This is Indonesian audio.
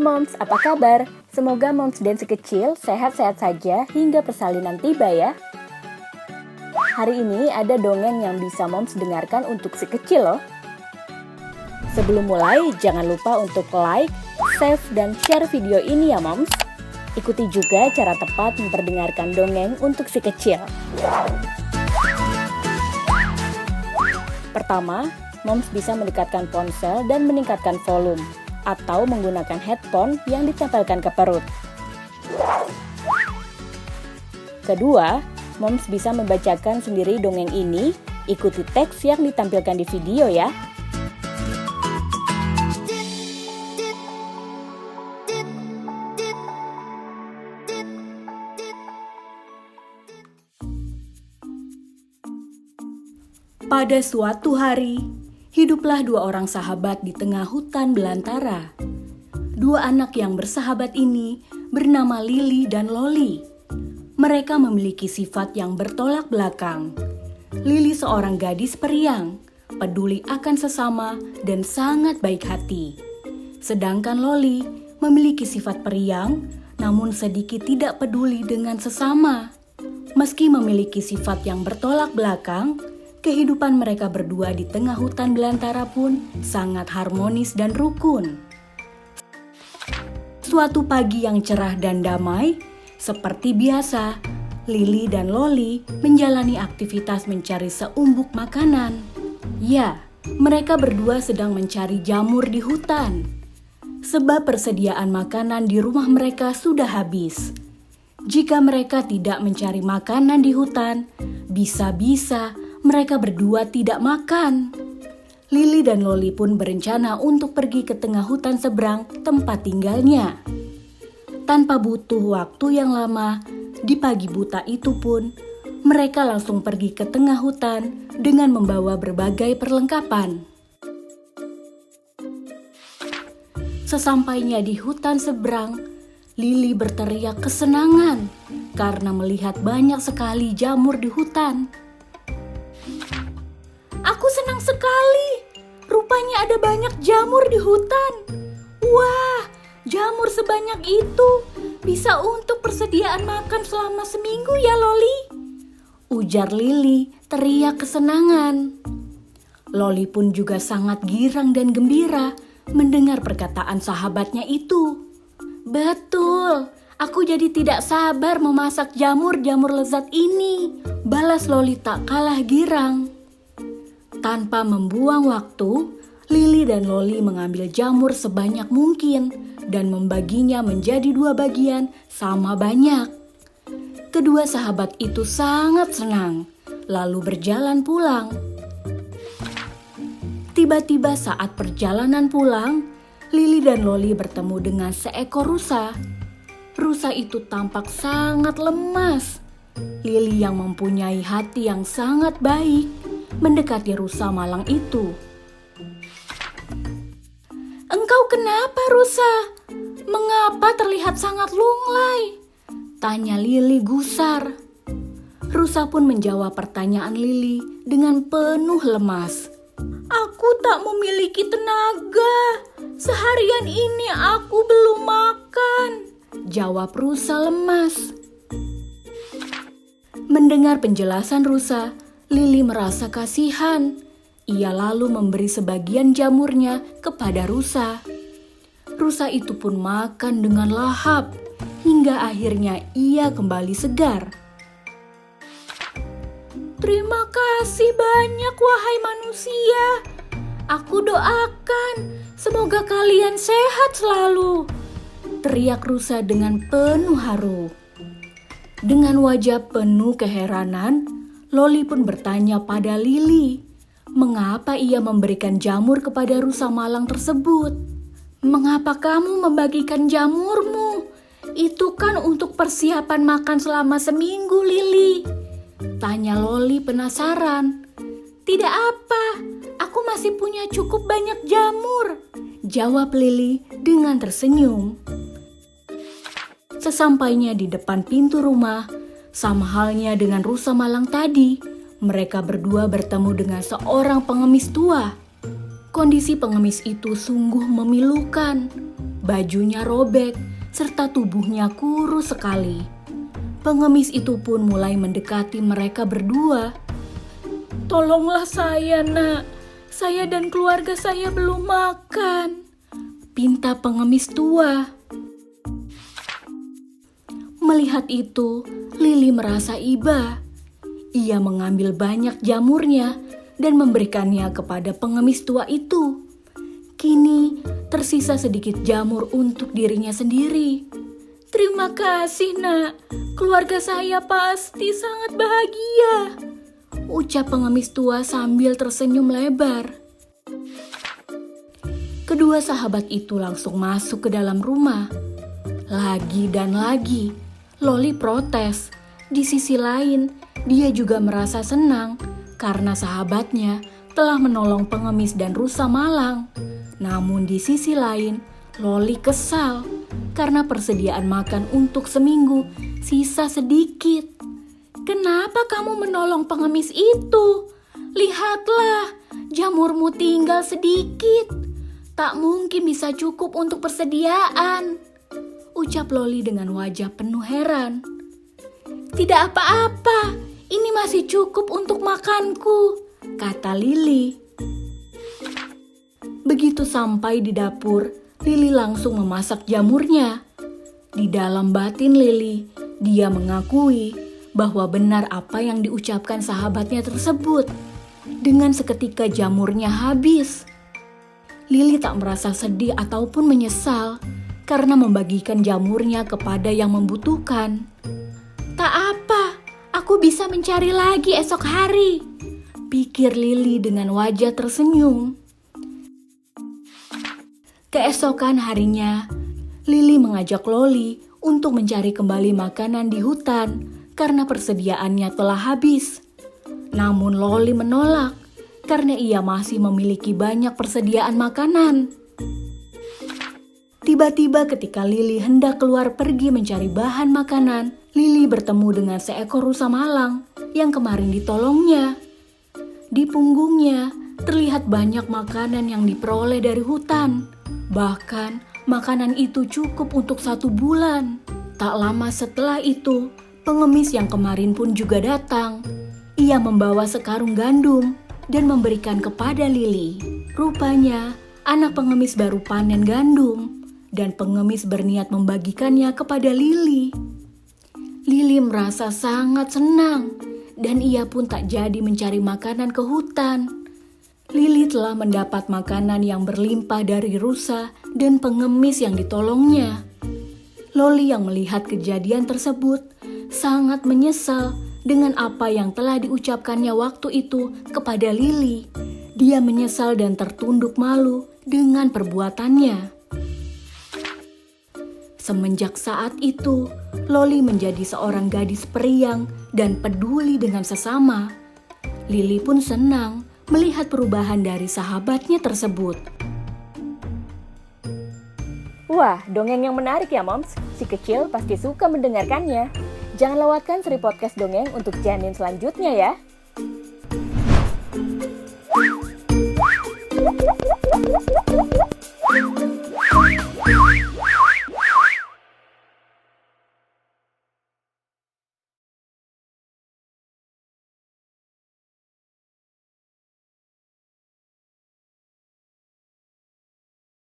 Halo Moms, apa kabar? Semoga Moms dan si kecil sehat-sehat saja hingga persalinan tiba ya. Hari ini ada dongeng yang bisa Moms dengarkan untuk si kecil loh. Sebelum mulai, jangan lupa untuk like, save, dan share video ini ya Moms. Ikuti juga cara tepat memperdengarkan dongeng untuk si kecil. Pertama, Moms bisa mendekatkan ponsel dan meningkatkan volume, atau menggunakan headphone yang ditempelkan ke perut. Kedua, Moms bisa membacakan sendiri dongeng ini, ikuti teks yang ditampilkan di video ya. Pada suatu hari, hiduplah dua orang sahabat di tengah hutan belantara. Dua anak yang bersahabat ini bernama Lily dan Loli. Mereka memiliki sifat yang bertolak belakang. Lily seorang gadis periang, peduli akan sesama dan sangat baik hati. Sedangkan Loli memiliki sifat periang, namun sedikit tidak peduli dengan sesama. Meski memiliki sifat yang bertolak belakang, kehidupan mereka berdua di tengah hutan belantara pun sangat harmonis dan rukun. Suatu pagi yang cerah dan damai, seperti biasa, Lily dan Loli menjalani aktivitas mencari seumbuk makanan. Ya, mereka berdua sedang mencari jamur di hutan. Sebab persediaan makanan di rumah mereka sudah habis. Jika mereka tidak mencari makanan di hutan, bisa-bisa mereka berdua tidak makan. Lily dan Loli pun berencana untuk pergi ke tengah hutan seberang tempat tinggalnya. Tanpa butuh waktu yang lama, di pagi buta itu pun, mereka langsung pergi ke tengah hutan dengan membawa berbagai perlengkapan. Sesampainya di hutan seberang, Lily berteriak kesenangan karena melihat banyak sekali jamur di hutan. Aku senang sekali. Rupanya ada banyak jamur di hutan. Wah, jamur sebanyak itu bisa untuk persediaan makan selama seminggu ya, Loli. Ujar Lily teriak kesenangan. Loli pun juga sangat girang dan gembira mendengar perkataan sahabatnya itu. Betul, aku jadi tidak sabar memasak jamur-jamur lezat ini. Balas Loli tak kalah girang. Tanpa membuang waktu, Lily dan Loli mengambil jamur sebanyak mungkin dan membaginya menjadi 2 bagian sama banyak. Kedua sahabat itu sangat senang, lalu berjalan pulang. Tiba-tiba saat perjalanan pulang, Lily dan Loli bertemu dengan seekor rusa. Rusa itu tampak sangat lemas. Lily yang mempunyai hati yang sangat baik mendekati rusa malang itu. "Engkau kenapa, rusa? Mengapa terlihat sangat lunglai?" tanya Lily gusar. Rusa pun menjawab pertanyaan Lily dengan penuh lemas. "Aku tak memiliki tenaga. Seharian ini aku belum makan," jawab rusa lemas. Mendengar penjelasan rusa, Lily merasa kasihan. Ia lalu memberi sebagian jamurnya kepada rusa. Rusa itu pun makan dengan lahap, hingga akhirnya ia kembali segar. "Terima kasih banyak wahai manusia. Aku doakan semoga kalian sehat selalu," teriak rusa dengan penuh haru. Dengan wajah penuh keheranan, Loli pun bertanya pada Lily, mengapa ia memberikan jamur kepada rusa malang tersebut. "Mengapa kamu membagikan jamurmu? Itu kan untuk persiapan makan selama seminggu, Lily," tanya Loli penasaran. "Tidak apa, aku masih punya cukup banyak jamur," jawab Lily dengan tersenyum. Sesampainya di depan pintu rumah, sama halnya dengan rusa malang tadi, mereka berdua bertemu dengan seorang pengemis tua. Kondisi pengemis itu sungguh memilukan. Bajunya robek, serta tubuhnya kurus sekali. Pengemis itu pun mulai mendekati mereka berdua. "Tolonglah saya, Nak. Saya dan keluarga saya belum makan," pinta pengemis tua. Melihat itu, Lili merasa iba. Ia mengambil banyak jamurnya dan memberikannya kepada pengemis tua itu. Kini tersisa sedikit jamur untuk dirinya sendiri. "Terima kasih, Nak. Keluarga saya pasti sangat bahagia," ucap pengemis tua sambil tersenyum lebar. Kedua sahabat itu langsung masuk ke dalam rumah. Lagi dan lagi, Loli protes. Di sisi lain, dia juga merasa senang karena sahabatnya telah menolong pengemis dan rusa malang. Namun di sisi lain, Loli kesal karena persediaan makan untuk seminggu sisa sedikit. "Kenapa kamu menolong pengemis itu? Lihatlah, jamurmu tinggal sedikit. Tak mungkin bisa cukup untuk persediaan," ucap Loli dengan wajah penuh heran. "Tidak apa-apa, ini masih cukup untuk makanku," kata Lili. Begitu sampai di dapur, Lili langsung memasak jamurnya. Di dalam batin Lili, dia mengakui bahwa benar apa yang diucapkan sahabatnya tersebut. Dengan seketika jamurnya habis. Lili tak merasa sedih ataupun menyesal karena membagikan jamurnya kepada yang membutuhkan. "Tak apa, aku bisa mencari lagi esok hari," pikir Lili dengan wajah tersenyum. Keesokan harinya, Lili mengajak Loli untuk mencari kembali makanan di hutan karena persediaannya telah habis. Namun Loli menolak karena ia masih memiliki banyak persediaan makanan. Tiba-tiba ketika Lili hendak keluar pergi mencari bahan makanan, Lili bertemu dengan seekor rusa malang yang kemarin ditolongnya. Di punggungnya terlihat banyak makanan yang diperoleh dari hutan. Bahkan makanan itu cukup untuk 1 bulan. Tak lama setelah itu, pengemis yang kemarin pun juga datang. Ia membawa sekarung gandum dan memberikan kepada Lili. Rupanya anak pengemis baru panen gandum dan pengemis berniat membagikannya kepada Lili. Lili merasa sangat senang dan ia pun tak jadi mencari makanan ke hutan. Lili telah mendapat makanan yang berlimpah dari rusa dan pengemis yang ditolongnya. Loli yang melihat kejadian tersebut sangat menyesal dengan apa yang telah diucapkannya waktu itu kepada Lili. Dia menyesal dan tertunduk malu dengan perbuatannya. Semenjak saat itu, Loli menjadi seorang gadis periang dan peduli dengan sesama. Lili pun senang melihat perubahan dari sahabatnya tersebut. Wah, dongeng yang menarik ya, Moms. Si kecil pasti suka mendengarkannya. Jangan lewatkan seri podcast dongeng untuk janin selanjutnya ya.